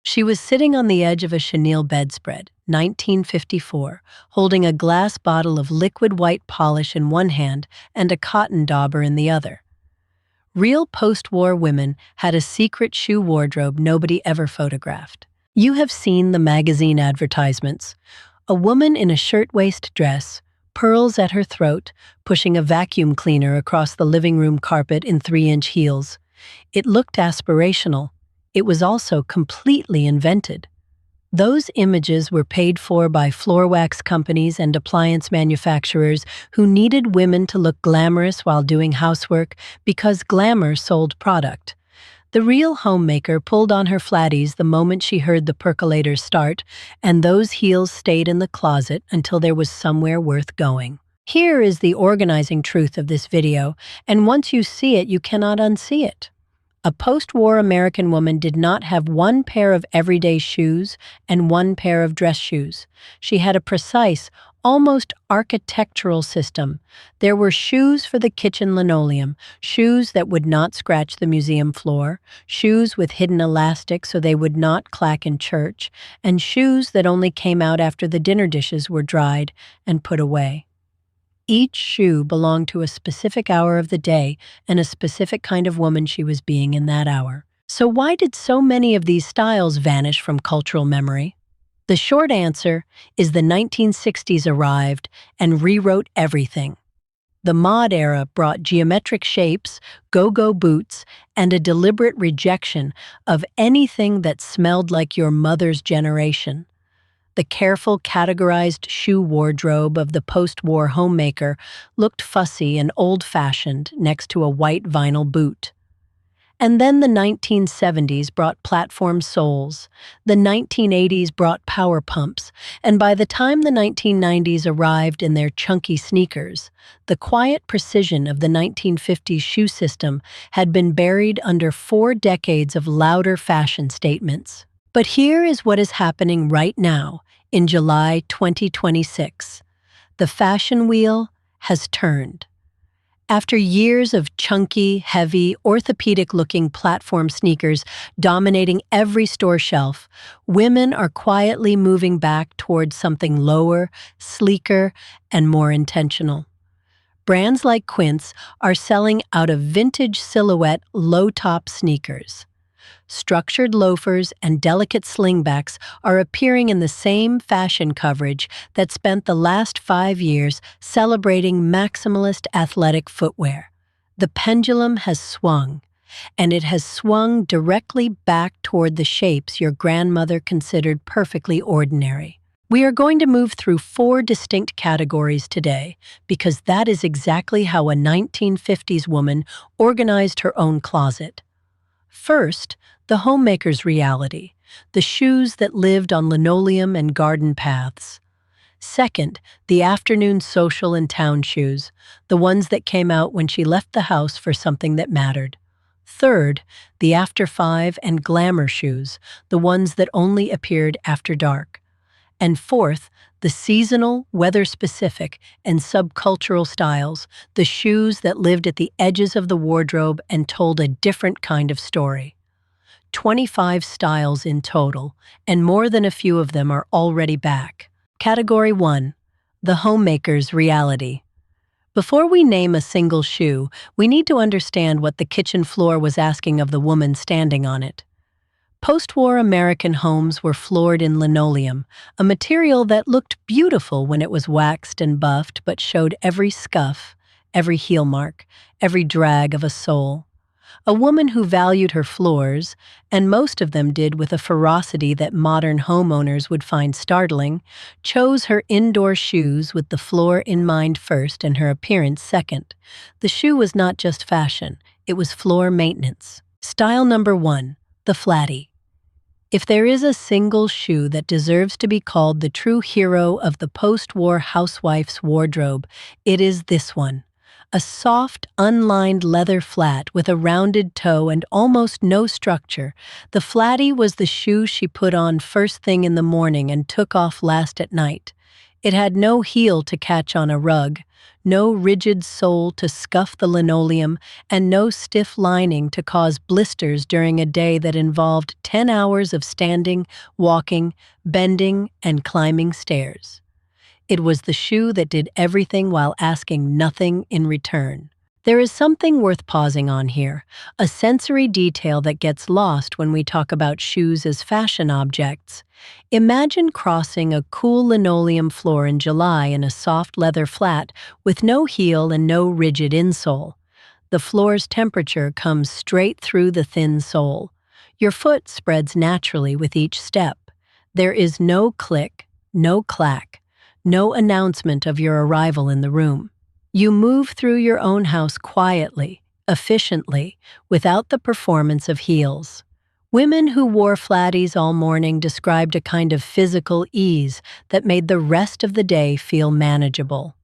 She was sitting on the edge of a chenille bedspread, 1954, holding a glass bottle of liquid white polish in one hand and a cotton dauber in the other. Real post-war women had a secret shoe wardrobe nobody ever photographed. You have seen the magazine advertisements. A woman in a shirtwaist dress, pearls at her throat, pushing a vacuum cleaner across the living room carpet in 3-inch heels. It looked aspirational. It was also completely invented. Those images were paid for by floor wax companies and appliance manufacturers who needed women to look glamorous while doing housework because Glamour sold product. The real homemaker pulled on her Flatties the moment she heard the percolator start, and those heels stayed in the closet until there was somewhere worth going. Here is the organizing truth of this video, and once you see it, you cannot unsee it. A post-war American woman did not have one pair of everyday shoes and one pair of dress shoes. She had a precise, almost architectural system. There were shoes for the kitchen linoleum, shoes that would not scratch the museum floor, shoes with hidden elastic so they would not clack in church, and shoes that only came out after the dinner dishes were dried and put away. Each shoe belonged to a specific hour of the day and a specific kind of woman she was being in that hour. So why did so many of these styles vanish from cultural memory? The short answer is the 1960s arrived and rewrote everything. The mod era brought geometric shapes, go-go boots, and a deliberate rejection of anything that smelled like your mother's generation. The careful, categorized shoe wardrobe of the post-war homemaker looked fussy and old-fashioned next to a white vinyl boot. And then the 1970s brought platform soles, the 1980s brought power pumps, and by the time the 1990s arrived in their chunky sneakers, the quiet precision of the 1950s shoe system had been buried under 4 decades of louder fashion statements. But here is what is happening right now, in July 2026. The fashion wheel has turned. After years of chunky, heavy, orthopedic-looking platform sneakers dominating every store shelf, women are quietly moving back towards something lower, sleeker, and more intentional. Brands like Quince are selling out of vintage silhouette low-top sneakers. Structured loafers and delicate slingbacks are appearing in the same fashion coverage that spent the last 5 years celebrating maximalist athletic footwear. The pendulum has swung, and it has swung directly back toward the shapes your grandmother considered perfectly ordinary. We are going to move through 4 distinct categories today because that is exactly how a 1950s woman organized her own closet. First, the homemaker's reality, the shoes that lived on linoleum and garden paths. Second, the afternoon social and town shoes, the ones that came out when she left the house for something that mattered. Third, the after 5 and glamour shoes, the ones that only appeared after dark. And fourth, the seasonal, weather-specific, and subcultural styles, the shoes that lived at the edges of the wardrobe and told a different kind of story. 25 styles in total, and more than a few of them are already back. Category 1. The homemaker's reality. Before we name a single shoe, we need to understand what the kitchen floor was asking of the woman standing on it. Post-war American homes were floored in linoleum, a material that looked beautiful when it was waxed and buffed but showed every scuff, every heel mark, every drag of a sole. A woman who valued her floors, and most of them did with a ferocity that modern homeowners would find startling, chose her indoor shoes with the floor in mind first and her appearance second. The shoe was not just fashion, it was floor maintenance. Style number 1, the Flattie. If there is a single shoe that deserves to be called the true hero of the post-war housewife's wardrobe, it is this one. A soft, unlined leather flat with a rounded toe and almost no structure, the Flattie was the shoe she put on first thing in the morning and took off last at night. It had no heel to catch on a rug, No rigid sole to scuff the linoleum, and no stiff lining to cause blisters during a day that involved 10 hours of standing, walking, bending, and climbing stairs. It was the shoe that did everything while asking nothing in return. There is something worth pausing on here, a sensory detail that gets lost when we talk about shoes as fashion objects. Imagine crossing a cool linoleum floor in July in a soft leather flat with no heel and no rigid insole. The floor's temperature comes straight through the thin sole. Your foot spreads naturally with each step. There is no click, no clack, no announcement of your arrival in the room. You move through your own house quietly, efficiently, without the performance of heels. Women who wore Flatties all morning described a kind of physical ease that made the rest of the day feel manageable.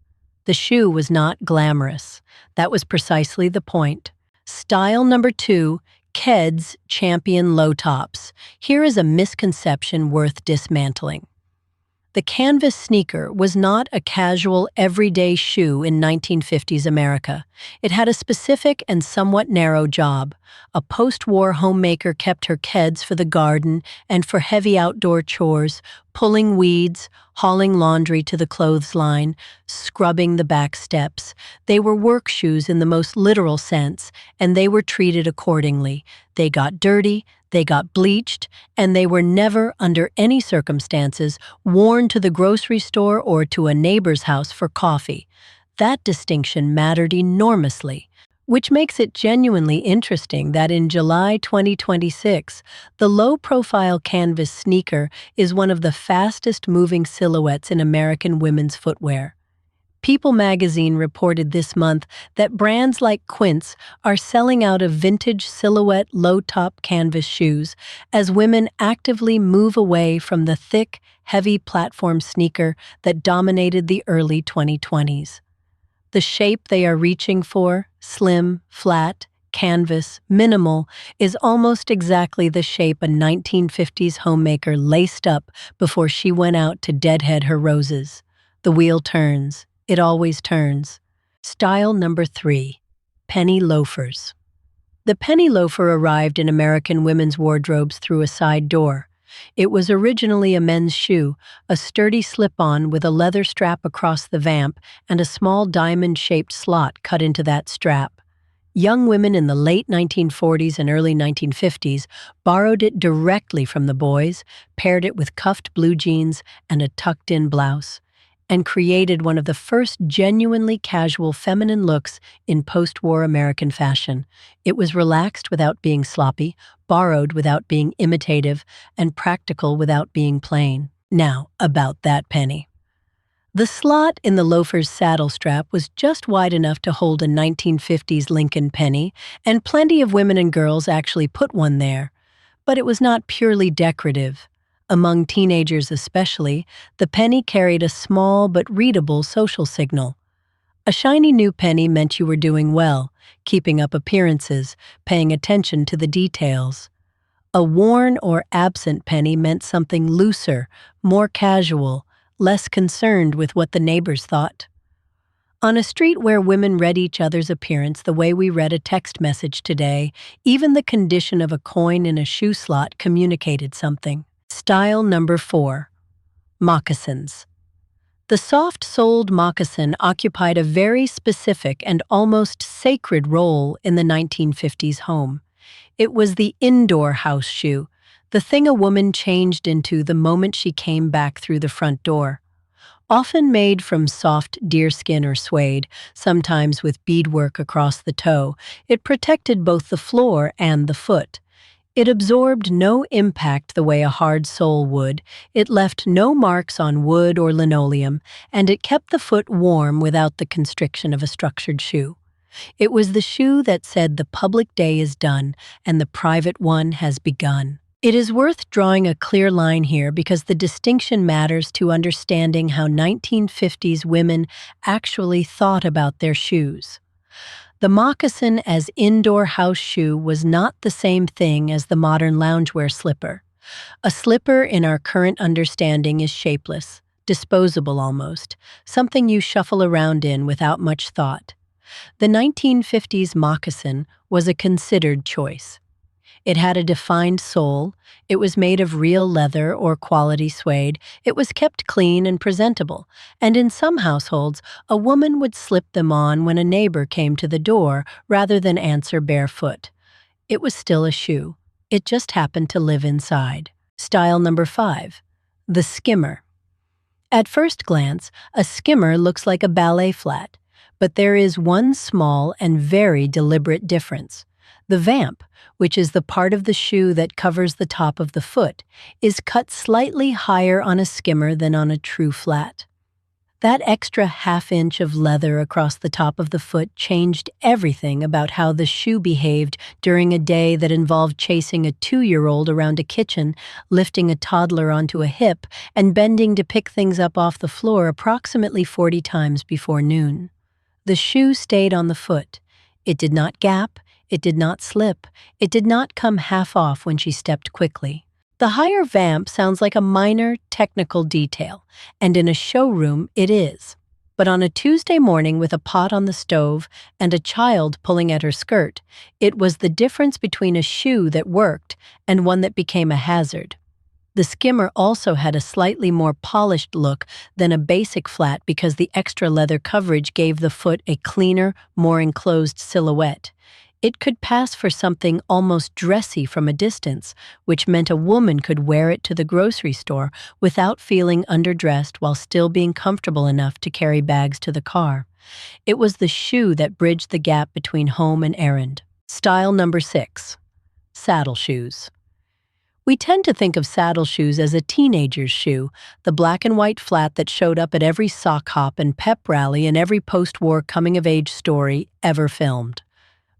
The shoe was not glamorous. That was precisely the point. Style number 2, Keds champion low tops. Here is a misconception worth dismantling. The canvas sneaker was not a casual, everyday shoe in 1950s America. It had a specific and somewhat narrow job. A post-war homemaker kept her Keds for the garden and for heavy outdoor chores, pulling weeds, hauling laundry to the clothesline, scrubbing the back steps. They were work shoes in the most literal sense, and they were treated accordingly. They got dirty, they got bleached, and they were never, under any circumstances, worn to the grocery store or to a neighbor's house for coffee. That distinction mattered enormously, which makes it genuinely interesting that in July 2026, the low-profile canvas sneaker is one of the fastest-moving silhouettes in American women's footwear. People magazine reported this month that brands like Quince are selling out of vintage silhouette low-top canvas shoes as women actively move away from the thick, heavy platform sneaker that dominated the early 2020s. The shape they are reaching for, slim, flat, canvas, minimal, is almost exactly the shape a 1950s homemaker laced up before she went out to deadhead her roses. The wheel turns. It always turns. Style number 3, penny loafers. The penny loafer arrived in American women's wardrobes through a side door. It was originally a men's shoe, a sturdy slip-on with a leather strap across the vamp and a small diamond-shaped slot cut into that strap. Young women in the late 1940s and early 1950s borrowed it directly from the boys, paired it with cuffed blue jeans and a tucked-in blouse, and created one of the first genuinely casual feminine looks in post-war American fashion. It was relaxed without being sloppy, borrowed without being imitative, and practical without being plain. Now, about that penny. The slot in the loafer's saddle strap was just wide enough to hold a 1950s Lincoln penny, and plenty of women and girls actually put one there. But it was not purely decorative. Among teenagers especially, the penny carried a small but readable social signal. A shiny new penny meant you were doing well, keeping up appearances, paying attention to the details. A worn or absent penny meant something looser, more casual, less concerned with what the neighbors thought. On a street where women read each other's appearance the way we read a text message today, even the condition of a coin in a shoe slot communicated something. Style number 4, moccasins. The soft-soled moccasin occupied a very specific and almost sacred role in the 1950s home. It was the indoor house shoe, the thing a woman changed into the moment she came back through the front door. Often made from soft deerskin or suede, sometimes with beadwork across the toe, it protected both the floor and the foot. It absorbed no impact the way a hard sole would, it left no marks on wood or linoleum, and it kept the foot warm without the constriction of a structured shoe. It was the shoe that said the public day is done and the private one has begun. It is worth drawing a clear line here because the distinction matters to understanding how 1950s women actually thought about their shoes. The moccasin as indoor house shoe was not the same thing as the modern loungewear slipper. A slipper in our current understanding is shapeless. disposable almost, something you shuffle around in without much thought. The 1950s moccasin was a considered choice. It had a defined sole, it was made of real leather or quality suede, it was kept clean and presentable, and in some households, a woman would slip them on when a neighbor came to the door rather than answer barefoot. It was still a shoe. It just happened to live inside. Style number 5. The skimmer. At first glance, a skimmer looks like a ballet flat, but there is one small and very deliberate difference. The vamp, which is the part of the shoe that covers the top of the foot, is cut slightly higher on a skimmer than on a true flat. That extra half-inch of leather across the top of the foot changed everything about how the shoe behaved during a day that involved chasing a 2-year-old around a kitchen, lifting a toddler onto a hip, and bending to pick things up off the floor approximately 40 times before noon. The shoe stayed on the foot. It did not gap, it did not slip, it did not come half off when she stepped quickly. The higher vamp sounds like a minor, technical detail, and in a showroom it is. But on a Tuesday morning with a pot on the stove and a child pulling at her skirt, it was the difference between a shoe that worked and one that became a hazard. The skimmer also had a slightly more polished look than a basic flat because the extra leather coverage gave the foot a cleaner, more enclosed silhouette. It could pass for something almost dressy from a distance, which meant a woman could wear it to the grocery store without feeling underdressed while still being comfortable enough to carry bags to the car. It was the shoe that bridged the gap between home and errand. Style number 6. Saddle shoes. We tend to think of saddle shoes as a teenager's shoe, the black and white flat that showed up at every sock hop and pep rally and every post-war coming-of-age story ever filmed.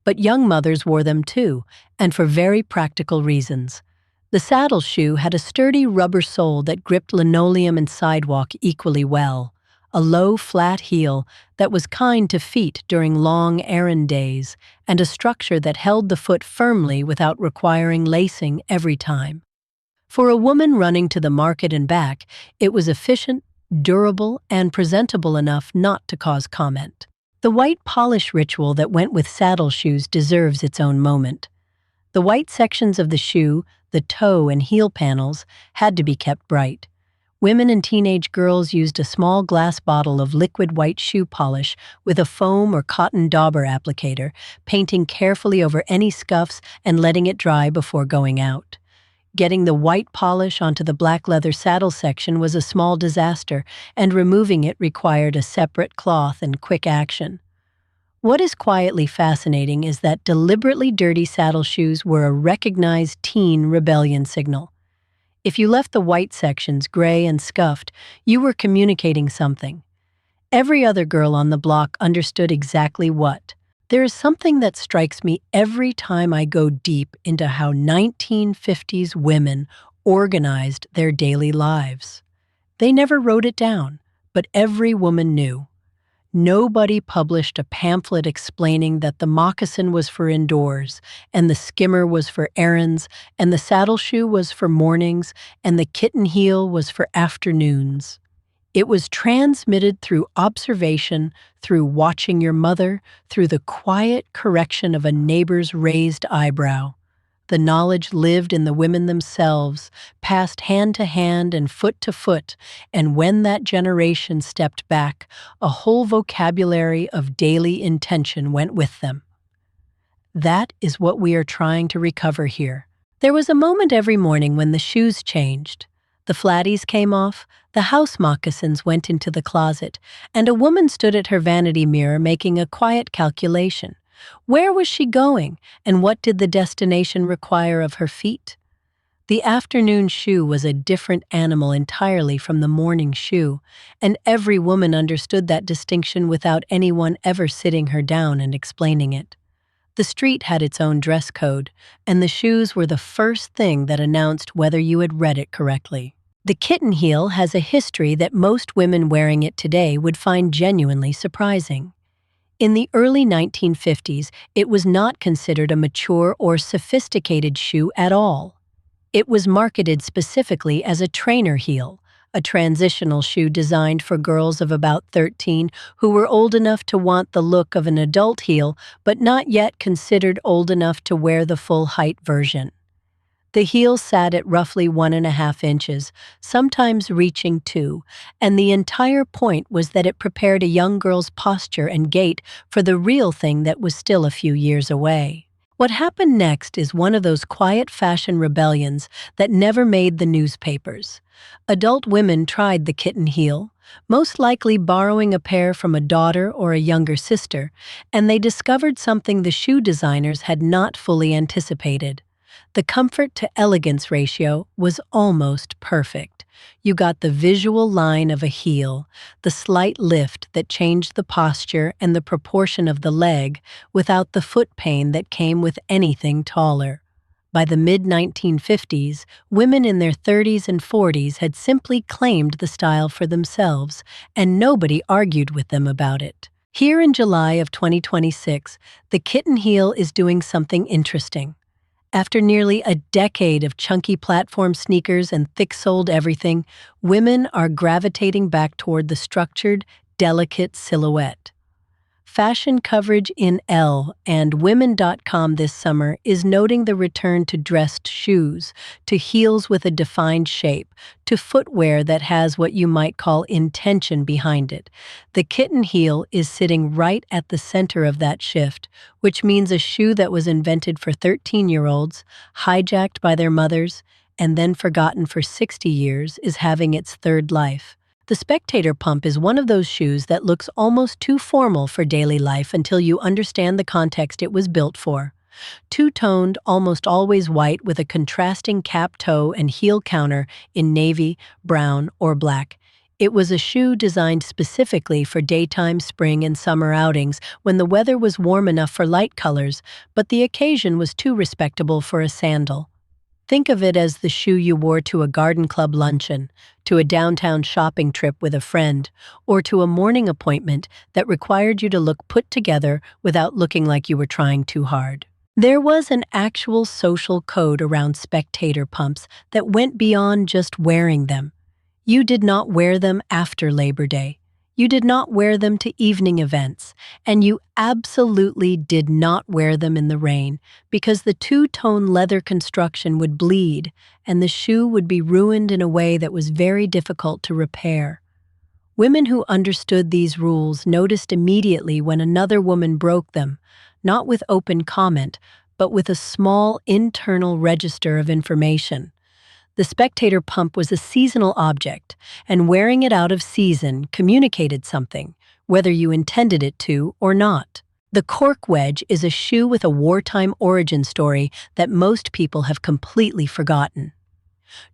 But young mothers wore them too, and for very practical reasons. The saddle shoe had a sturdy rubber sole that gripped linoleum and sidewalk equally well, a low, flat heel that was kind to feet during long errand days, and a structure that held the foot firmly without requiring lacing every time. For a woman running to the market and back, it was efficient, durable, and presentable enough not to cause comment. The white polish ritual that went with saddle shoes deserves its own moment. The white sections of the shoe, the toe and heel panels, had to be kept bright. Women and teenage girls used a small glass bottle of liquid white shoe polish with a foam or cotton dauber applicator, painting carefully over any scuffs and letting it dry before going out. Getting the white polish onto the black leather saddle section was a small disaster, and removing it required a separate cloth and quick action. What is quietly fascinating is that deliberately dirty saddle shoes were a recognized teen rebellion signal. If you left the white sections gray and scuffed, you were communicating something. Every other girl on the block understood exactly what. There is something that strikes me every time I go deep into how 1950s women organized their daily lives. They never wrote it down, but every woman knew. Nobody published a pamphlet explaining that the moccasin was for indoors, and the skimmer was for errands, and the saddle shoe was for mornings, and the kitten heel was for afternoons. It was transmitted through observation, through watching your mother, through the quiet correction of a neighbor's raised eyebrow. The knowledge lived in the women themselves, passed hand to hand and foot to foot, and when that generation stepped back, a whole vocabulary of daily intention went with them. That is what we are trying to recover here. There was a moment every morning when the shoes changed. The Flatties came off, the house moccasins went into the closet, and a woman stood at her vanity mirror making a quiet calculation. Where was she going, and what did the destination require of her feet? The afternoon shoe was a different animal entirely from the morning shoe, and every woman understood that distinction without anyone ever sitting her down and explaining it. The street had its own dress code, and the shoes were the first thing that announced whether you had read it correctly. The kitten heel has a history that most women wearing it today would find genuinely surprising. In the early 1950s, it was not considered a mature or sophisticated shoe at all. It was marketed specifically as a trainer heel, a transitional shoe designed for girls of about 13 who were old enough to want the look of an adult heel but not yet considered old enough to wear the full height version. The heel sat at roughly 1.5 inches, sometimes reaching 2, and the entire point was that it prepared a young girl's posture and gait for the real thing that was still a few years away. What happened next is one of those quiet fashion rebellions that never made the newspapers. Adult women tried the kitten heel, most likely borrowing a pair from a daughter or a younger sister, and they discovered something the shoe designers had not fully anticipated. The comfort to elegance ratio was almost perfect. You got the visual line of a heel, the slight lift that changed the posture and the proportion of the leg, without the foot pain that came with anything taller. By the mid-1950s, women in their 30s and 40s had simply claimed the style for themselves, and nobody argued with them about it. Here in July of 2026, the kitten heel is doing something interesting. After nearly a decade of chunky platform sneakers and thick-soled everything, women are gravitating back toward the structured, delicate silhouette. Fashion coverage in Elle and Women.com this summer is noting the return to dressed shoes, to heels with a defined shape, to footwear that has what you might call intention behind it. The kitten heel is sitting right at the center of that shift, which means a shoe that was invented for 13-year-olds, hijacked by their mothers, and then forgotten for 60 years is having its third life. The Spectator pump is one of those shoes that looks almost too formal for daily life until you understand the context it was built for. Two-toned, almost always white with a contrasting cap-toe and heel counter in navy, brown, or black. It was a shoe designed specifically for daytime, spring, and summer outings when the weather was warm enough for light colors, but the occasion was too respectable for a sandal. Think of it as the shoe you wore to a garden club luncheon, to a downtown shopping trip with a friend, or to a morning appointment that required you to look put together without looking like you were trying too hard. There was an actual social code around Spectator pumps that went beyond just wearing them. You did not wear them after Labor Day. You did not wear them to evening events, and you absolutely did not wear them in the rain because the two-tone leather construction would bleed and the shoe would be ruined in a way that was very difficult to repair. Women who understood these rules noticed immediately when another woman broke them, not with open comment, but with a small internal register of information. The Spectator pump was a seasonal object, and wearing it out of season communicated something, whether you intended it to or not. The cork wedge is a shoe with a wartime origin story that most people have completely forgotten.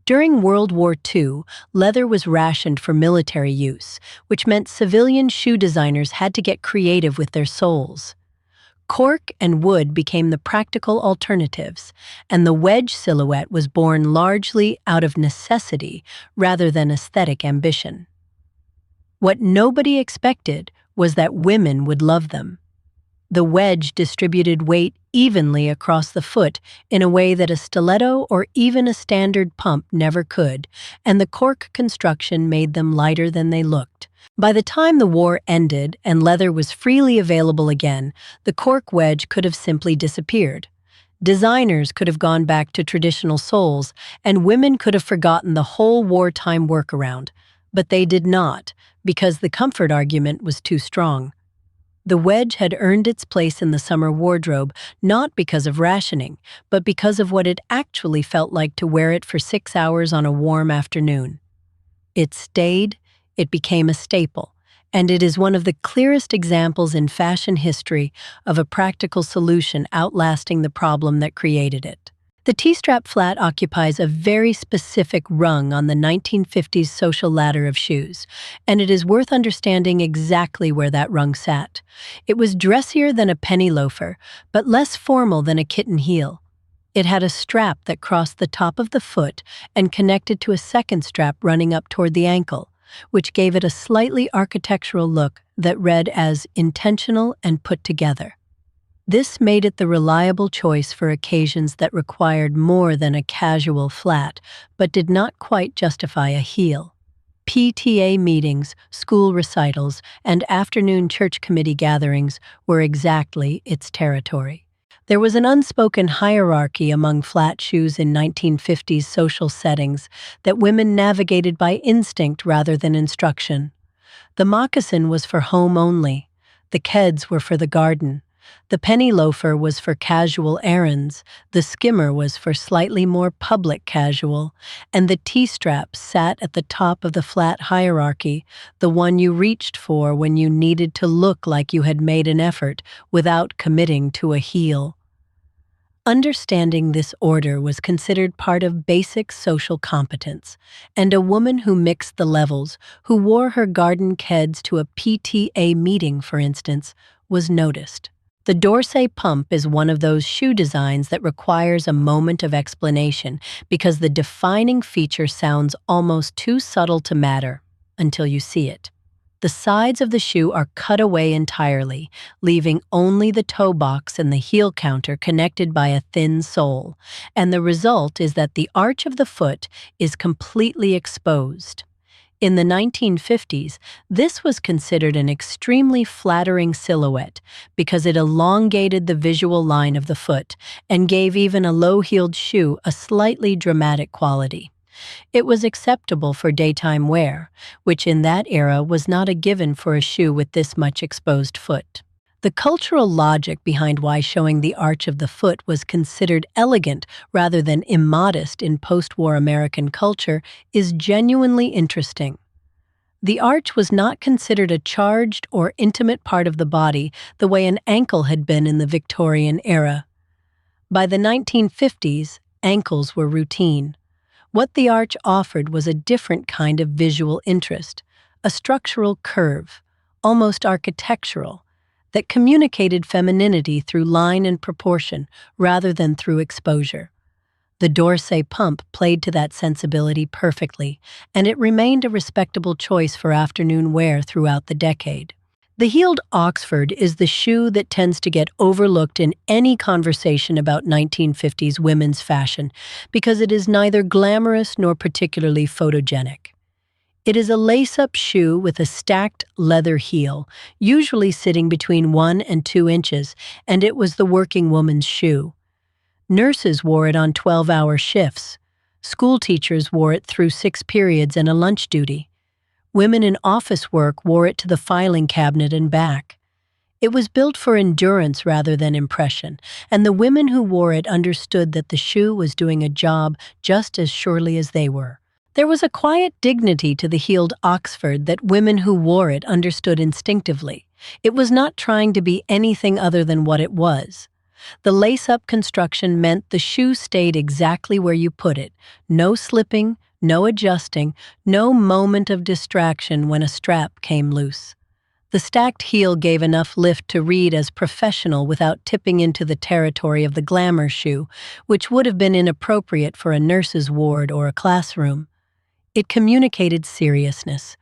During World War II, leather was rationed for military use, which meant civilian shoe designers had to get creative with their soles. Cork and wood became the practical alternatives, and the wedge silhouette was born largely out of necessity rather than aesthetic ambition. What nobody expected was that women would love them. The wedge distributed weight evenly across the foot in a way that a stiletto or even a standard pump never could, and the cork construction made them lighter than they looked. By the time the war ended and leather was freely available again, the cork wedge could have simply disappeared. Designers could have gone back to traditional soles, and women could have forgotten the whole wartime workaround. But they did not, because the comfort argument was too strong. The wedge had earned its place in the summer wardrobe not because of rationing, but because of what it actually felt like to wear it for 6 hours on a warm afternoon. It stayed. It became a staple, and it is one of the clearest examples in fashion history of a practical solution outlasting the problem that created it. The T-strap flat occupies a very specific rung on the 1950s social ladder of shoes, and it is worth understanding exactly where that rung sat. It was dressier than a penny loafer, but less formal than a kitten heel. It had a strap that crossed the top of the foot and connected to a second strap running up toward the ankle, which gave it a slightly architectural look that read as intentional and put together. This made it the reliable choice for occasions that required more than a casual flat, but did not quite justify a heel. PTA meetings, school recitals, and afternoon church committee gatherings were exactly its territory. There was an unspoken hierarchy among flat shoes in 1950s social settings that women navigated by instinct rather than instruction. The moccasin was for home only. The Keds were for the garden. The penny loafer was for casual errands. The skimmer was for slightly more public casual. And the T-strap sat at the top of the flat hierarchy, the one you reached for when you needed to look like you had made an effort without committing to a heel. Understanding this order was considered part of basic social competence, and a woman who mixed the levels, who wore her garden Keds to a PTA meeting, for instance, was noticed. The Dorsey pump is one of those shoe designs that requires a moment of explanation because the defining feature sounds almost too subtle to matter until you see it. The sides of the shoe are cut away entirely, leaving only the toe box and the heel counter connected by a thin sole, and the result is that the arch of the foot is completely exposed. In the 1950s, this was considered an extremely flattering silhouette because it elongated the visual line of the foot and gave even a low-heeled shoe a slightly dramatic quality. It was acceptable for daytime wear, which in that era was not a given for a shoe with this much exposed foot. The cultural logic behind why showing the arch of the foot was considered elegant rather than immodest in post-war American culture is genuinely interesting. The arch was not considered a charged or intimate part of the body the way an ankle had been in the Victorian era. By the 1950s, ankles were routine. What the arch offered was a different kind of visual interest, a structural curve, almost architectural, that communicated femininity through line and proportion rather than through exposure. The Dorsey pump played to that sensibility perfectly, and it remained a respectable choice for afternoon wear throughout the decade. The heeled Oxford is the shoe that tends to get overlooked in any conversation about 1950s women's fashion because it is neither glamorous nor particularly photogenic. It is a lace-up shoe with a stacked leather heel, usually sitting between 1 and 2 inches, and it was the working woman's shoe. Nurses wore it on 12-hour shifts. School teachers wore it through 6 periods and a lunch duty. Women in office work wore it to the filing cabinet and back. It was built for endurance rather than impression, and the women who wore it understood that the shoe was doing a job just as surely as they were. There was a quiet dignity to the heeled Oxford that women who wore it understood instinctively. It was not trying to be anything other than what it was. The lace-up construction meant the shoe stayed exactly where you put it, no slipping, no adjusting, no moment of distraction when a strap came loose. The stacked heel gave enough lift to read as professional without tipping into the territory of the glamour shoe, which would have been inappropriate for a nurse's ward or a classroom. It communicated seriousness.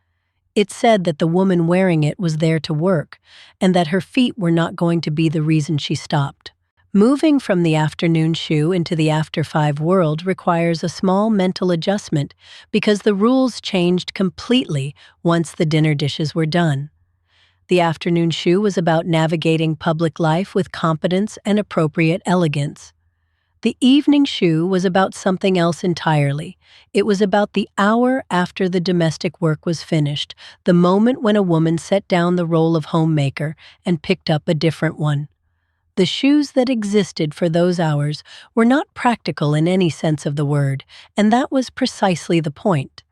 It said that the woman wearing it was there to work, and that her feet were not going to be the reason she stopped. Moving from the afternoon shoe into the after-5 world requires a small mental adjustment because the rules changed completely once the dinner dishes were done. The afternoon shoe was about navigating public life with competence and appropriate elegance. The evening shoe was about something else entirely. It was about the hour after the domestic work was finished, the moment when a woman set down the role of homemaker and picked up a different one. The shoes that existed for those hours were not practical in any sense of the word, and that was precisely the point.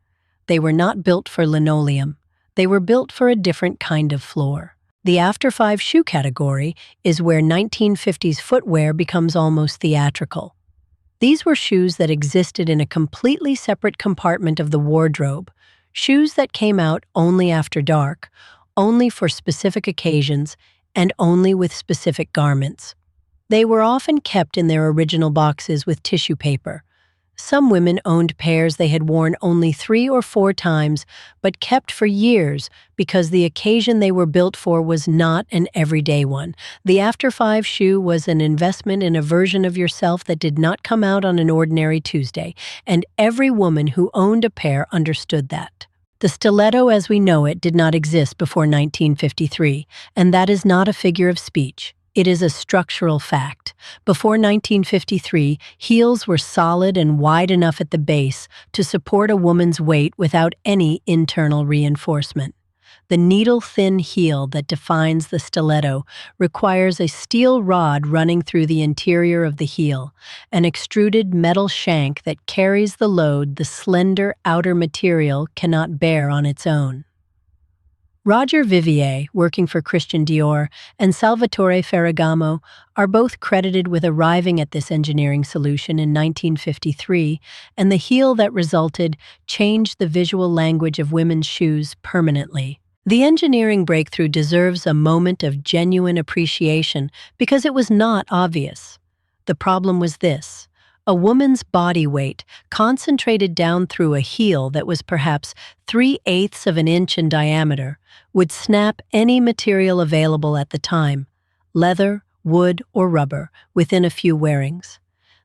They were not built for linoleum. They were built for a different kind of floor. The after-5 shoe category is where 1950s footwear becomes almost theatrical. These were shoes that existed in a completely separate compartment of the wardrobe, shoes that came out only after dark, only for specific occasions, and only with specific garments. They were often kept in their original boxes with tissue paper. Some women owned pairs they had worn only 3 or 4 times, but kept for years because the occasion they were built for was not an everyday one. The after-5 shoe was an investment in a version of yourself that did not come out on an ordinary Tuesday, and every woman who owned a pair understood that. The stiletto as we know it did not exist before 1953, and that is not a figure of speech. It is a structural fact. Before 1953, heels were solid and wide enough at the base to support a woman's weight without any internal reinforcement. The needle-thin heel that defines the stiletto requires a steel rod running through the interior of the heel, an extruded metal shank that carries the load the slender outer material cannot bear on its own. Roger Vivier, working for Christian Dior, and Salvatore Ferragamo are both credited with arriving at this engineering solution in 1953, and the heel that resulted changed the visual language of women's shoes permanently. The engineering breakthrough deserves a moment of genuine appreciation because it was not obvious. The problem was this: a woman's body weight concentrated down through a heel that was perhaps 3/8 of an inch in diameter would snap any material available at the time, leather, wood, or rubber, within a few wearings.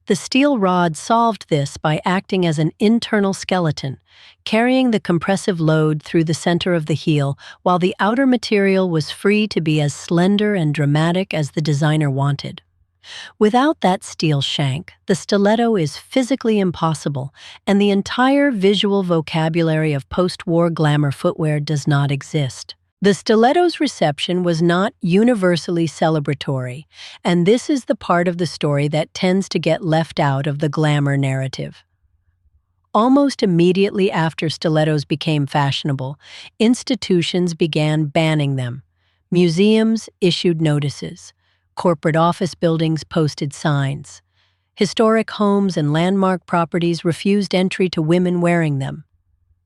The steel rod solved this by acting as an internal skeleton, carrying the compressive load through the center of the heel while the outer material was free to be as slender and dramatic as the designer wanted. Without that steel shank, the stiletto is physically impossible, and the entire visual vocabulary of post-war glamour footwear does not exist. The stiletto's reception was not universally celebratory, and this is the part of the story that tends to get left out of the glamour narrative. Almost immediately after stilettos became fashionable, institutions began banning them. Museums issued notices. Corporate office buildings posted signs. Historic homes and landmark properties refused entry to women wearing them.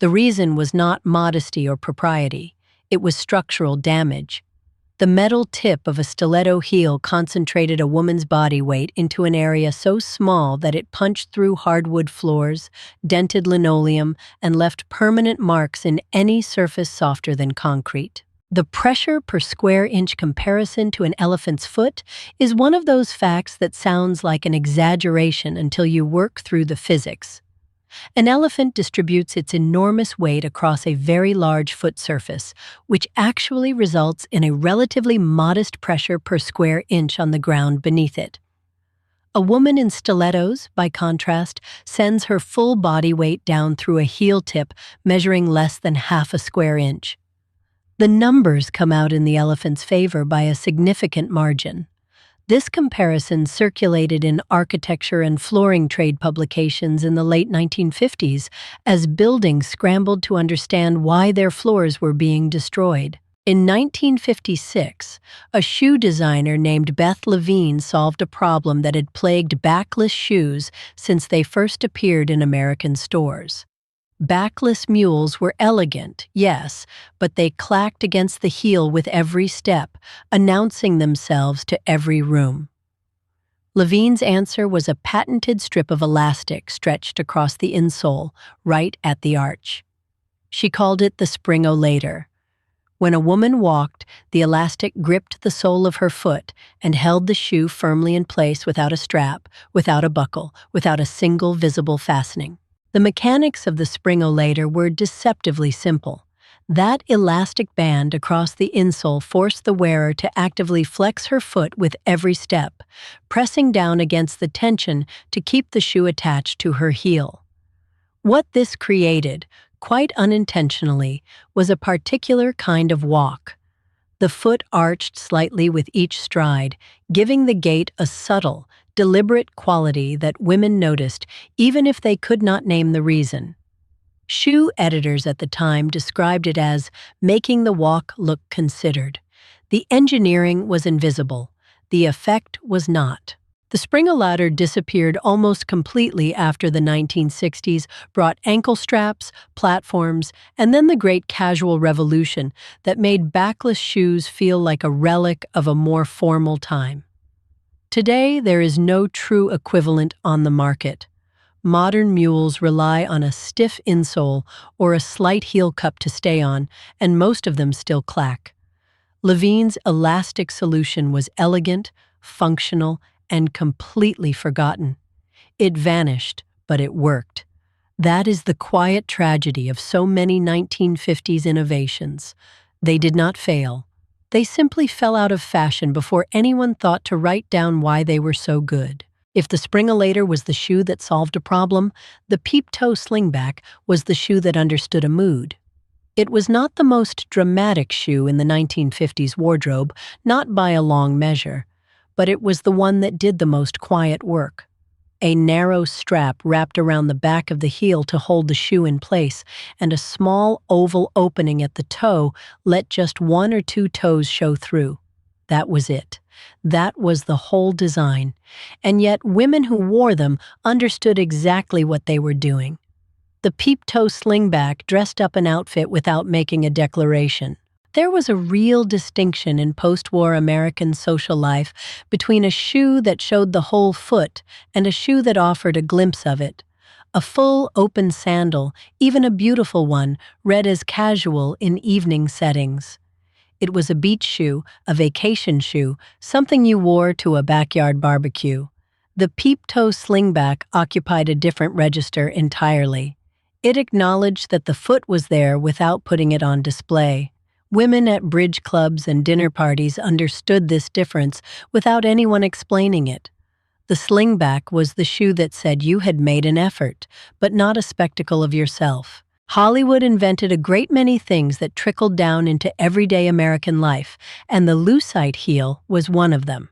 The reason was not modesty or propriety. It was structural damage. The metal tip of a stiletto heel concentrated a woman's body weight into an area so small that it punched through hardwood floors, dented linoleum, and left permanent marks in any surface softer than concrete. The pressure per square inch comparison to an elephant's foot is one of those facts that sounds like an exaggeration until you work through the physics. An elephant distributes its enormous weight across a very large foot surface, which actually results in a relatively modest pressure per square inch on the ground beneath it. A woman in stilettos, by contrast, sends her full body weight down through a heel tip measuring less than half a square inch. The numbers come out in the elephant's favor by a significant margin. This comparison circulated in architecture and flooring trade publications in the late 1950s as buildings scrambled to understand why their floors were being destroyed. In 1956, a shoe designer named Beth Levine solved a problem that had plagued backless shoes since they first appeared in American stores. Backless mules were elegant, yes, but they clacked against the heel with every step, announcing themselves to every room. Levine's answer was a patented strip of elastic stretched across the insole, right at the arch. She called it the spring-o-lator. When a woman walked, the elastic gripped the sole of her foot and held the shoe firmly in place without a strap, without a buckle, without a single visible fastening. The mechanics of the spring-o-lator were deceptively simple. That elastic band across the insole forced the wearer to actively flex her foot with every step, pressing down against the tension to keep the shoe attached to her heel. What this created, quite unintentionally, was a particular kind of walk. The foot arched slightly with each stride, giving the gait a subtle, deliberate quality that women noticed even if they could not name the reason. Shoe editors at the time described it as making the walk look considered. The engineering was invisible. The effect was not. The spring-o-lator disappeared almost completely after the 1960s brought ankle straps, platforms, and then the great casual revolution that made backless shoes feel like a relic of a more formal time. Today, there is no true equivalent on the market. Modern mules rely on a stiff insole or a slight heel cup to stay on, and most of them still clack. Levine's elastic solution was elegant, functional, and completely forgotten. It vanished, but it worked. That is the quiet tragedy of so many 1950s innovations. They did not fail. They simply fell out of fashion before anyone thought to write down why they were so good. If the Spring-A-Later was the shoe that solved a problem, the peep-toe slingback was the shoe that understood a mood. It was not the most dramatic shoe in the 1950s wardrobe, not by a long measure, but it was the one that did the most quiet work. A narrow strap wrapped around the back of the heel to hold the shoe in place, and a small oval opening at the toe let just one or two toes show through. That was it. That was the whole design. And yet women who wore them understood exactly what they were doing. The peep-toe slingback dressed up an outfit without making a declaration. There was a real distinction in post-war American social life between a shoe that showed the whole foot and a shoe that offered a glimpse of it. A full, open sandal, even a beautiful one, read as casual in evening settings. It was a beach shoe, a vacation shoe, something you wore to a backyard barbecue. The peep-toe slingback occupied a different register entirely. It acknowledged that the foot was there without putting it on display. Women at bridge clubs and dinner parties understood this difference without anyone explaining it. The slingback was the shoe that said you had made an effort, but not a spectacle of yourself. Hollywood invented a great many things that trickled down into everyday American life, and the lucite heel was one of them.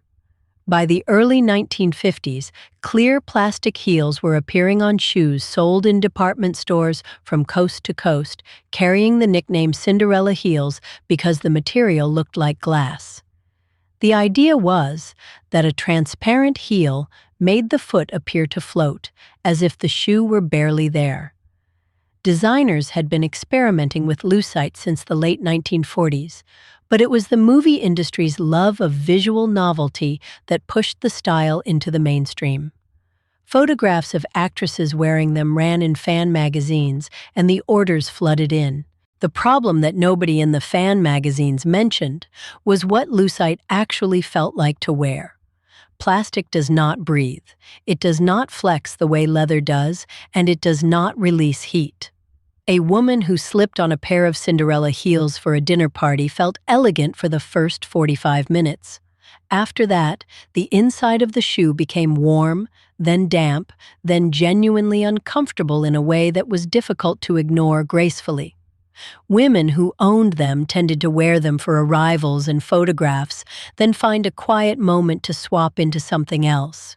By the early 1950s, clear plastic heels were appearing on shoes sold in department stores from coast to coast, carrying the nickname Cinderella heels because the material looked like glass. The idea was that a transparent heel made the foot appear to float, as if the shoe were barely there. Designers had been experimenting with lucite since the late 1940s, but it was the movie industry's love of visual novelty that pushed the style into the mainstream. Photographs of actresses wearing them ran in fan magazines, and the orders flooded in. The problem that nobody in the fan magazines mentioned was what lucite actually felt like to wear. Plastic does not breathe, it does not flex the way leather does, and it does not release heat. A woman who slipped on a pair of Cinderella heels for a dinner party felt elegant for the first 45 minutes. After that, the inside of the shoe became warm, then damp, then genuinely uncomfortable in a way that was difficult to ignore gracefully. Women who owned them tended to wear them for arrivals and photographs, then find a quiet moment to swap into something else.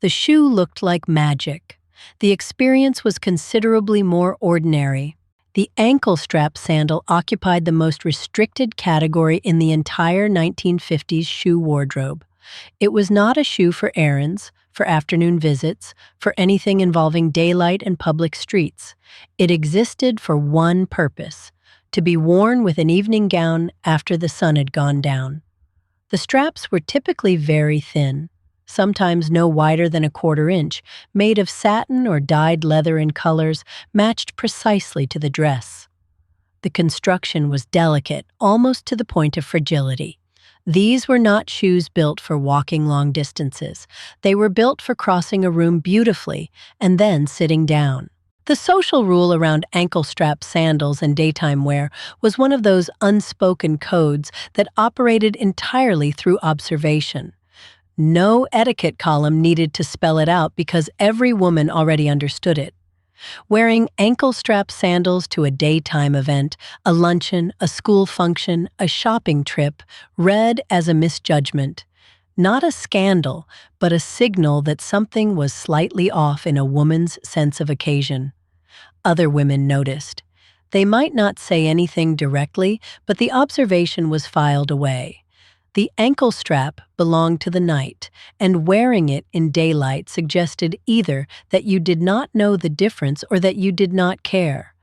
The shoe looked like magic. The experience was considerably more ordinary. The ankle strap sandal occupied the most restricted category in the entire 1950s shoe wardrobe. It was not a shoe for errands, for afternoon visits, for anything involving daylight and public streets. It existed for one purpose: to be worn with an evening gown after the sun had gone down. The straps were typically very thin, sometimes no wider than a quarter-inch, made of satin or dyed leather in colors matched precisely to the dress. The construction was delicate, almost to the point of fragility. These were not shoes built for walking long distances. They were built for crossing a room beautifully and then sitting down. The social rule around ankle-strap sandals and daytime wear was one of those unspoken codes that operated entirely through observation. No etiquette column needed to spell it out because every woman already understood it. Wearing ankle-strap sandals to a daytime event, a luncheon, a school function, a shopping trip, read as a misjudgment. Not a scandal, but a signal that something was slightly off in a woman's sense of occasion. Other women noticed. They might not say anything directly, but the observation was filed away. The ankle strap belonged to the night, and wearing it in daylight suggested either that you did not know the difference or that you did not care.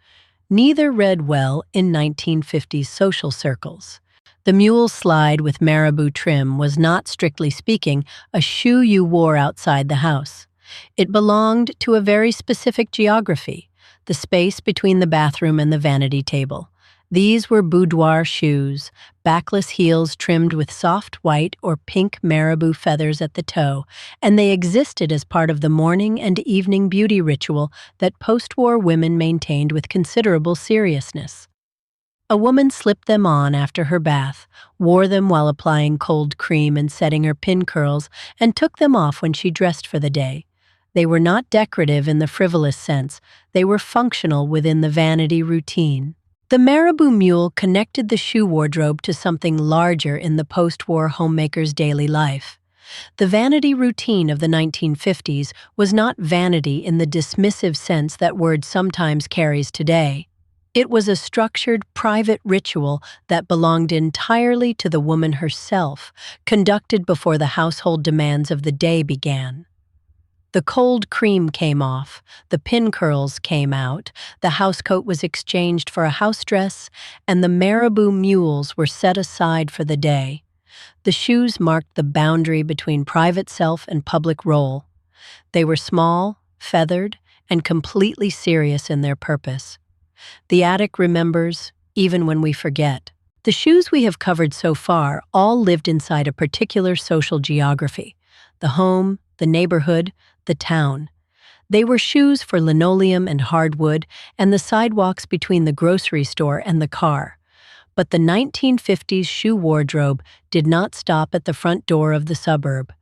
Neither read well in 1950s social circles. The mule slide with marabou trim was not, strictly speaking, a shoe you wore outside the house. It belonged to a very specific geography, the space between the bathroom and the vanity table. These were boudoir shoes, backless heels trimmed with soft white or pink marabou feathers at the toe, and they existed as part of the morning and evening beauty ritual that post-war women maintained with considerable seriousness. A woman slipped them on after her bath, wore them while applying cold cream and setting her pin curls, and took them off when she dressed for the day. They were not decorative in the frivolous sense, they were functional within the vanity routine. The marabou mule connected the shoe wardrobe to something larger in the post-war homemaker's daily life. The vanity routine of the 1950s was not vanity in the dismissive sense that word sometimes carries today. It was a structured, private ritual that belonged entirely to the woman herself, conducted before the household demands of the day began. The cold cream came off, the pin curls came out, the housecoat was exchanged for a house dress, and the marabou mules were set aside for the day. The shoes marked the boundary between private self and public role. They were small, feathered, and completely serious in their purpose. The attic remembers, even when we forget. The shoes we have covered so far all lived inside a particular social geography: the home, the neighborhood, the town. They were shoes for linoleum and hardwood and the sidewalks between the grocery store and the car. But the 1950s shoe wardrobe did not stop at the front door of the suburb.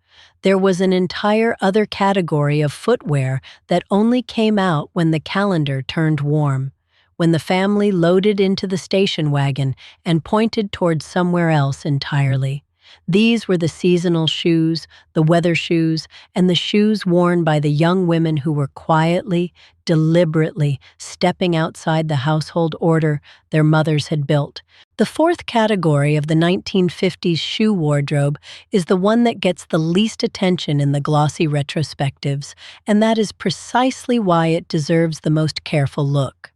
There was an entire other category of footwear that only came out when the calendar turned warm, when the family loaded into the station wagon and pointed towards somewhere else entirely. These were the seasonal shoes, the weather shoes, and the shoes worn by the young women who were quietly, deliberately stepping outside the household order their mothers had built. The fourth category of the 1950s shoe wardrobe is the one that gets the least attention in the glossy retrospectives, and that is precisely why it deserves the most careful look.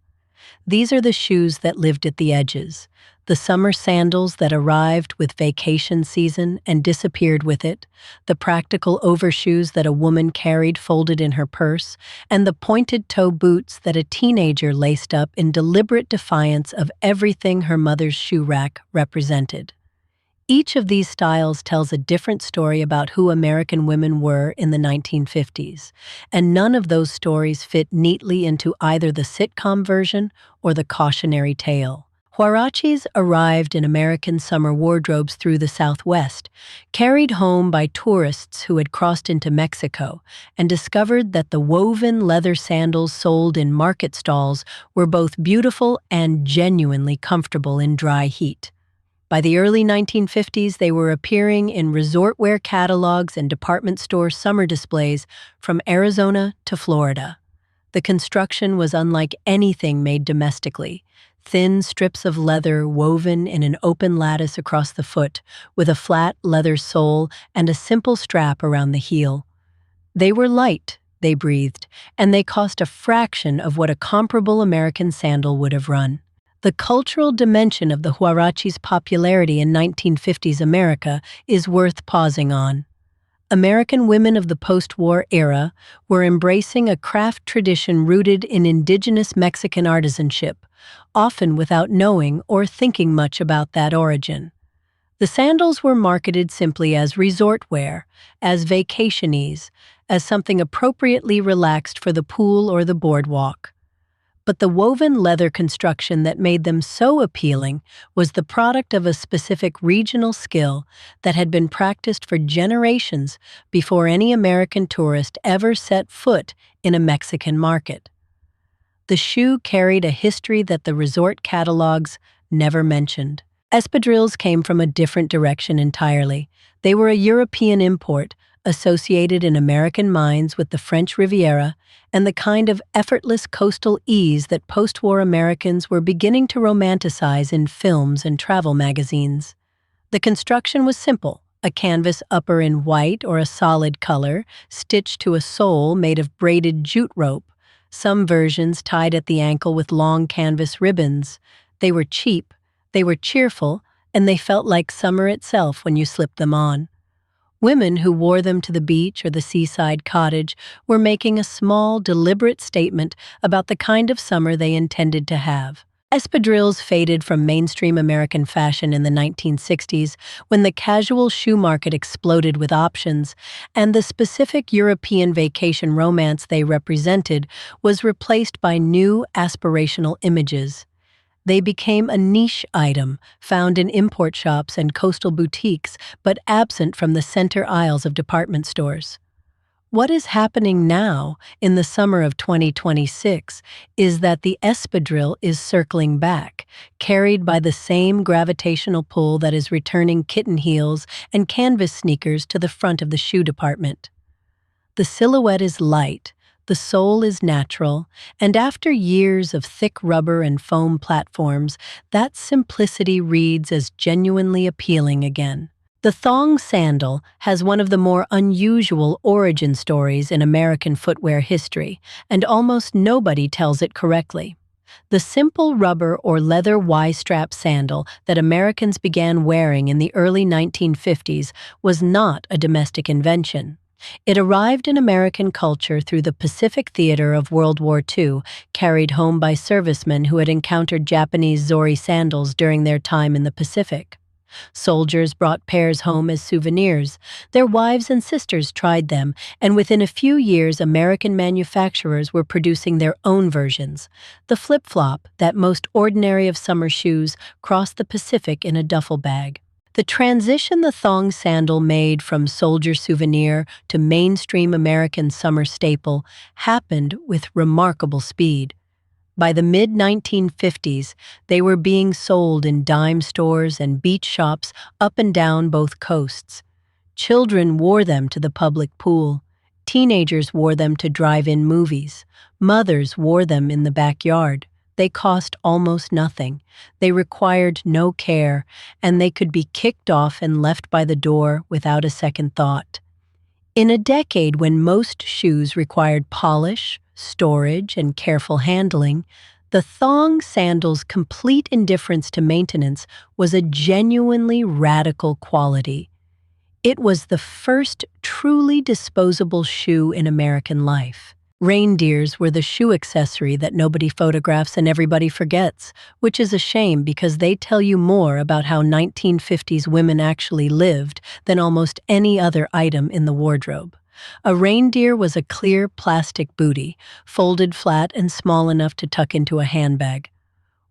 These are the shoes that lived at the edges, the summer sandals that arrived with vacation season and disappeared with it, the practical overshoes that a woman carried folded in her purse, and the pointed-toe boots that a teenager laced up in deliberate defiance of everything her mother's shoe rack represented. Each of these styles tells a different story about who American women were in the 1950s, and none of those stories fit neatly into either the sitcom version or the cautionary tale. Huaraches arrived in American summer wardrobes through the Southwest, carried home by tourists who had crossed into Mexico and discovered that the woven leather sandals sold in market stalls were both beautiful and genuinely comfortable in dry heat. By the early 1950s, they were appearing in resort wear catalogs and department store summer displays from Arizona to Florida. The construction was unlike anything made domestically: thin strips of leather woven in an open lattice across the foot, with a flat leather sole and a simple strap around the heel. They were light, they breathed, and they cost a fraction of what a comparable American sandal would have run. The cultural dimension of the huarache's popularity in 1950s America is worth pausing on. American women of the post-war era were embracing a craft tradition rooted in indigenous Mexican artisanship, often without knowing or thinking much about that origin. The sandals were marketed simply as resort wear, as vacationese, as something appropriately relaxed for the pool or the boardwalk. But the woven leather construction that made them so appealing was the product of a specific regional skill that had been practiced for generations before any American tourist ever set foot in a Mexican market. The shoe carried a history that the resort catalogs never mentioned. Espadrilles came from a different direction entirely. They were a European import, associated in American minds with the French Riviera and the kind of effortless coastal ease that post-war Americans were beginning to romanticize in films and travel magazines. The construction was simple: a canvas upper in white or a solid color, stitched to a sole made of braided jute rope, some versions tied at the ankle with long canvas ribbons. They were cheap, they were cheerful, and they felt like summer itself when you slipped them on. Women who wore them to the beach or the seaside cottage were making a small, deliberate statement about the kind of summer they intended to have. Espadrilles faded from mainstream American fashion in the 1960s when the casual shoe market exploded with options, and the specific European vacation romance they represented was replaced by new aspirational images. They became a niche item found in import shops and coastal boutiques, but absent from the center aisles of department stores. What is happening now, in the summer of 2026, is that the espadrille is circling back, carried by the same gravitational pull that is returning kitten heels and canvas sneakers to the front of the shoe department. The silhouette is light, the sole is natural, and after years of thick rubber and foam platforms, that simplicity reads as genuinely appealing again. The thong sandal has one of the more unusual origin stories in American footwear history, and almost nobody tells it correctly. The simple rubber or leather Y-strap sandal that Americans began wearing in the early 1950s was not a domestic invention. It arrived in American culture through the Pacific theater of World War II, carried home by servicemen who had encountered Japanese Zori sandals during their time in the Pacific. Soldiers brought pairs home as souvenirs. Their wives and sisters tried them, and within a few years American manufacturers were producing their own versions. The flip-flop, that most ordinary of summer shoes, crossed the Pacific in a duffel bag. The transition the thong sandal made from soldier souvenir to mainstream American summer staple happened with remarkable speed. By the mid-1950s, they were being sold in dime stores and beach shops up and down both coasts. Children wore them to the public pool. Teenagers wore them to drive-in movies. Mothers wore them in the backyard. They cost almost nothing. They required no care, and they could be kicked off and left by the door without a second thought. In a decade when most shoes required polish, storage, and careful handling, the thong sandal's complete indifference to maintenance was a genuinely radical quality. It was the first truly disposable shoe in American life. Reindeers were the shoe accessory that nobody photographs and everybody forgets, which is a shame because they tell you more about how 1950s women actually lived than almost any other item in the wardrobe. A reindeer was a clear plastic bootie, folded flat and small enough to tuck into a handbag.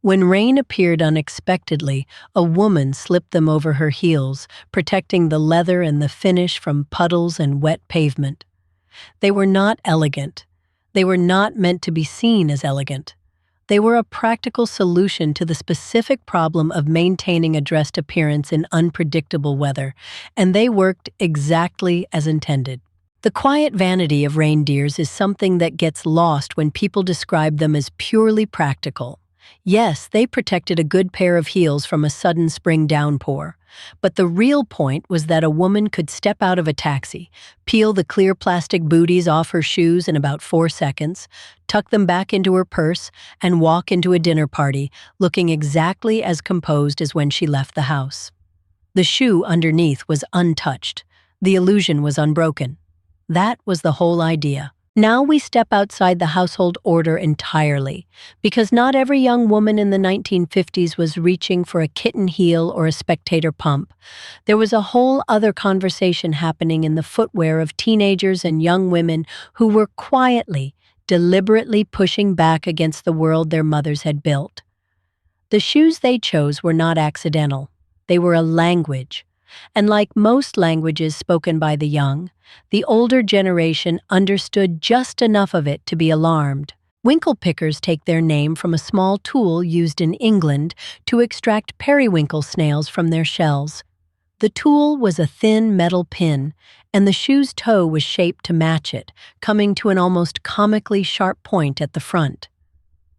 When rain appeared unexpectedly, a woman slipped them over her heels, protecting the leather and the finish from puddles and wet pavement. They were not elegant. They were not meant to be seen as elegant. They were a practical solution to the specific problem of maintaining a dressed appearance in unpredictable weather, and they worked exactly as intended. The quiet vanity of reindeers is something that gets lost when people describe them as purely practical. Yes, they protected a good pair of heels from a sudden spring downpour, but the real point was that a woman could step out of a taxi, peel the clear plastic booties off her shoes in about 4 seconds, tuck them back into her purse, and walk into a dinner party looking exactly as composed as when she left the house. The shoe underneath was untouched. The illusion was unbroken. That was the whole idea. Now we step outside the household order entirely, because not every young woman in the 1950s was reaching for a kitten heel or a spectator pump. There was a whole other conversation happening in the footwear of teenagers and young women who were quietly, deliberately pushing back against the world their mothers had built. The shoes they chose were not accidental. They were a language. And like most languages spoken by the young, the older generation understood just enough of it to be alarmed. Winkle pickers take their name from a small tool used in England to extract periwinkle snails from their shells. The tool was a thin metal pin, and the shoe's toe was shaped to match it, coming to an almost comically sharp point at the front.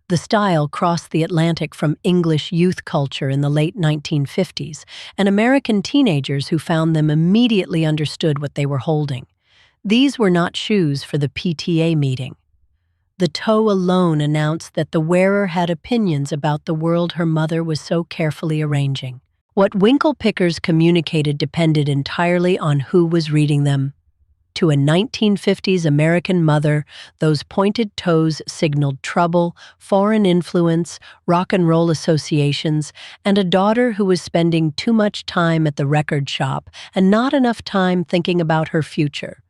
The style crossed the Atlantic from English youth culture in the late 1950s, and American teenagers who found them immediately understood what they were holding. These were not shoes for the PTA meeting. The toe alone announced that the wearer had opinions about the world her mother was so carefully arranging. What winkle pickers communicated depended entirely on who was reading them. To a 1950s American mother, those pointed toes signaled trouble, foreign influence, rock and roll associations, and a daughter who was spending too much time at the record shop and not enough time thinking about her future.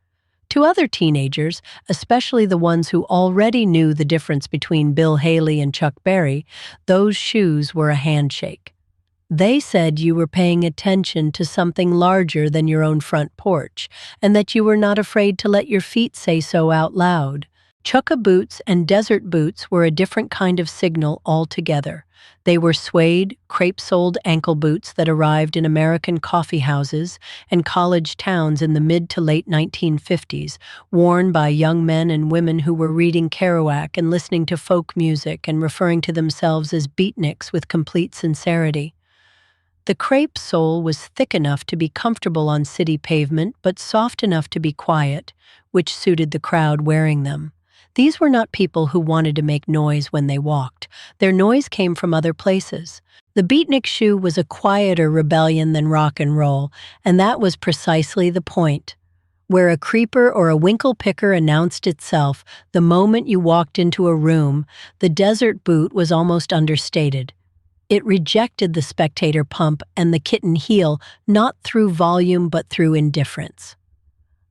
To other teenagers, especially the ones who already knew the difference between Bill Haley and Chuck Berry, those shoes were a handshake. They said you were paying attention to something larger than your own front porch, and that you were not afraid to let your feet say so out loud. Chukka boots and desert boots were a different kind of signal altogether. They were suede, crepe-soled ankle boots that arrived in American coffee houses and college towns in the mid to late 1950s, worn by young men and women who were reading Kerouac and listening to folk music and referring to themselves as beatniks with complete sincerity. The crepe sole was thick enough to be comfortable on city pavement, but soft enough to be quiet, which suited the crowd wearing them. These were not people who wanted to make noise when they walked. Their noise came from other places. The Beatnik shoe was a quieter rebellion than rock and roll, and that was precisely the point. Where a creeper or a winkle picker announced itself the moment you walked into a room, the desert boot was almost understated. It rejected the spectator pump and the kitten heel, not through volume but through indifference.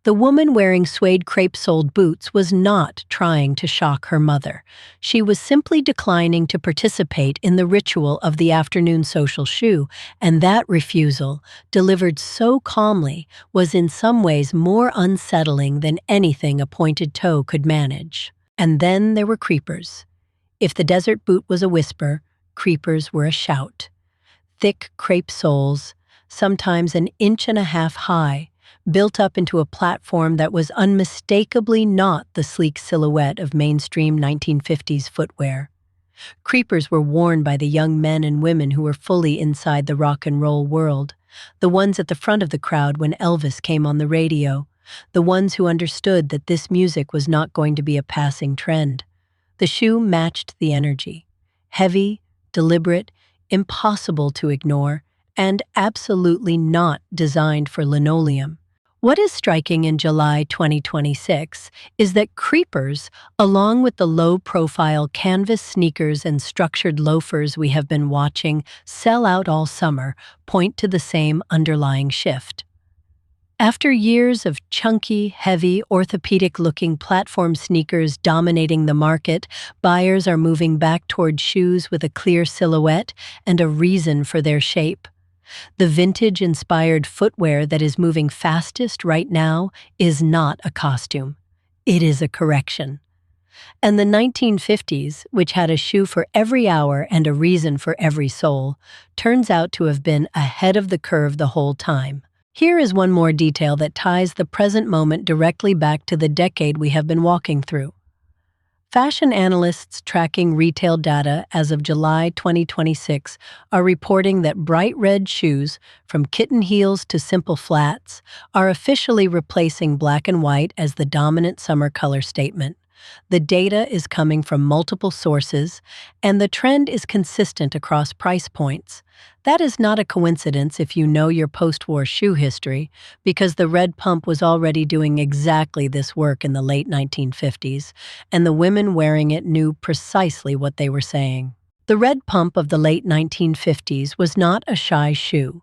The woman wearing suede crepe-soled boots was not trying to shock her mother. She was simply declining to participate in the ritual of the afternoon social shoe, and that refusal, delivered so calmly, was in some ways more unsettling than anything a pointed toe could manage. And then there were creepers. If the desert boot was a whisper, creepers were a shout. Thick crepe soles, sometimes an inch and a half high, built up into a platform that was unmistakably not the sleek silhouette of mainstream 1950s footwear. Creepers were worn by the young men and women who were fully inside the rock and roll world, the ones at the front of the crowd when Elvis came on the radio, the ones who understood that this music was not going to be a passing trend. The shoe matched the energy. Heavy, deliberate, impossible to ignore, and absolutely not designed for linoleum. What is striking in July 2026 is that creepers, along with the low-profile canvas sneakers and structured loafers we have been watching sell out all summer, point to the same underlying shift. After years of chunky, heavy, orthopedic-looking platform sneakers dominating the market, buyers are moving back toward shoes with a clear silhouette and a reason for their shape. The vintage-inspired footwear that is moving fastest right now is not a costume. It is a correction. And the 1950s, which had a shoe for every hour and a reason for every sole, turns out to have been ahead of the curve the whole time. Here is one more detail that ties the present moment directly back to the decade we have been walking through. Fashion analysts tracking retail data as of July 2026 are reporting that bright red shoes, from kitten heels to simple flats, are officially replacing black and white as the dominant summer color statement. The data is coming from multiple sources, and the trend is consistent across price points. That is not a coincidence if you know your post-war shoe history, because the red pump was already doing exactly this work in the late 1950s, and the women wearing it knew precisely what they were saying. The red pump of the late 1950s was not a shy shoe.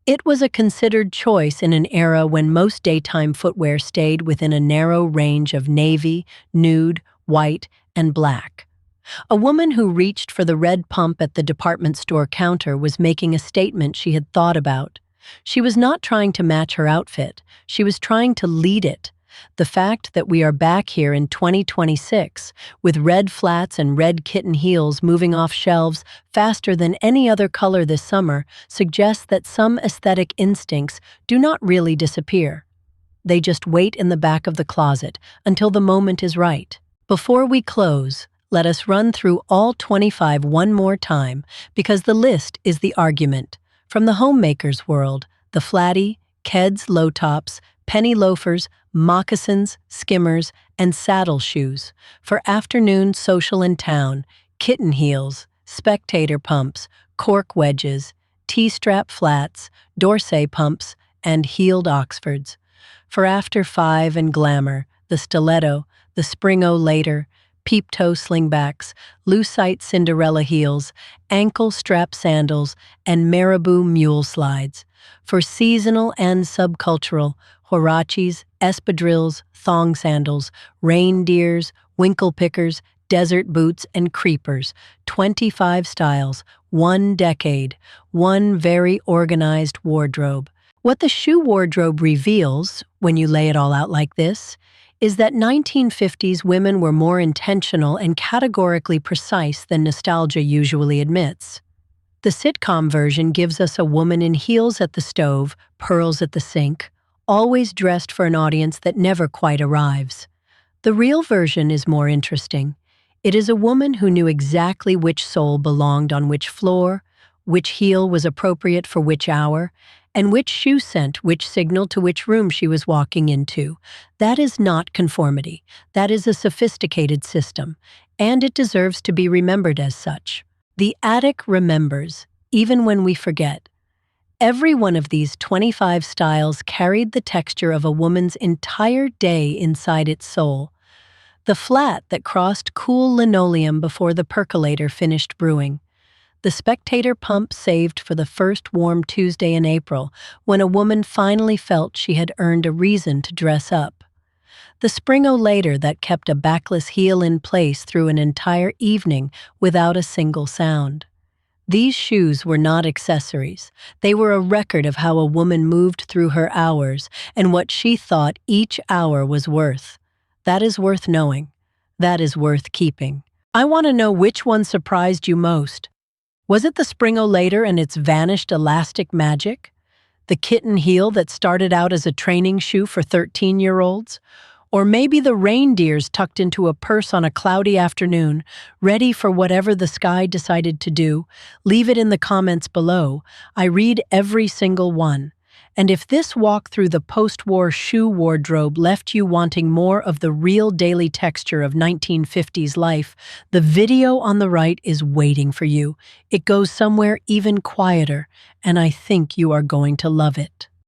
It was a considered choice in an era when most daytime footwear stayed within a narrow range of navy, nude, white, and black. A woman who reached for the red pump at the department store counter was making a statement she had thought about. She was not trying to match her outfit. She was trying to lead it. The fact that we are back here in 2026, with red flats and red kitten heels moving off shelves faster than any other color this summer, suggests that some aesthetic instincts do not really disappear. They just wait in the back of the closet until the moment is right. Before we close, let us run through all 25 one more time, because the list is the argument. From the homemaker's world, the Flattie, Keds low tops, penny loafers, moccasins, skimmers, and saddle shoes. For afternoon social in town, kitten heels, spectator pumps, cork wedges, T-strap flats, Dorsey pumps, and heeled Oxfords. For after 5 and Glamour, the Stiletto, the Spring-O later, peep-toe slingbacks, lucite Cinderella heels, ankle-strap sandals, and marabou mule slides. For seasonal and subcultural, huaraches, espadrilles, thong sandals, reindeers, winkle pickers, desert boots, and creepers. 25 styles, one decade, one very organized wardrobe. What the shoe wardrobe reveals, when you lay it all out like this, is that 1950s women were more intentional and categorically precise than nostalgia usually admits. The sitcom version gives us a woman in heels at the stove, pearls at the sink, always dressed for an audience that never quite arrives. The real version is more interesting. It is a woman who knew exactly which sole belonged on which floor, which heel was appropriate for which hour, and which shoe scent which signaled to which room she was walking into. That is not conformity. That is a sophisticated system, and it deserves to be remembered as such. The attic remembers, even when we forget. Every one of these 25 styles carried the texture of a woman's entire day inside its soul. The flat that crossed cool linoleum before the percolator finished brewing. The Spectator pump saved for the first warm Tuesday in April, when a woman finally felt she had earned a reason to dress up. The Spring-O later that kept a backless heel in place through an entire evening without a single sound. These shoes were not accessories. They were a record of how a woman moved through her hours and what she thought each hour was worth. That is worth knowing. That is worth keeping. I want to know which one surprised you most. Was it the Spring-O later and its vanished elastic magic? The Kitten heel that started out as a training shoe for 13-year-olds? Or maybe the reindeers tucked into a purse on a cloudy afternoon, ready for whatever the sky decided to do? Leave it in the comments below. I read every single one. And if this walk through the post-war shoe wardrobe left you wanting more of the real daily texture of 1950s life, the video on the right is waiting for you. It goes somewhere even quieter, and I think you are going to love it.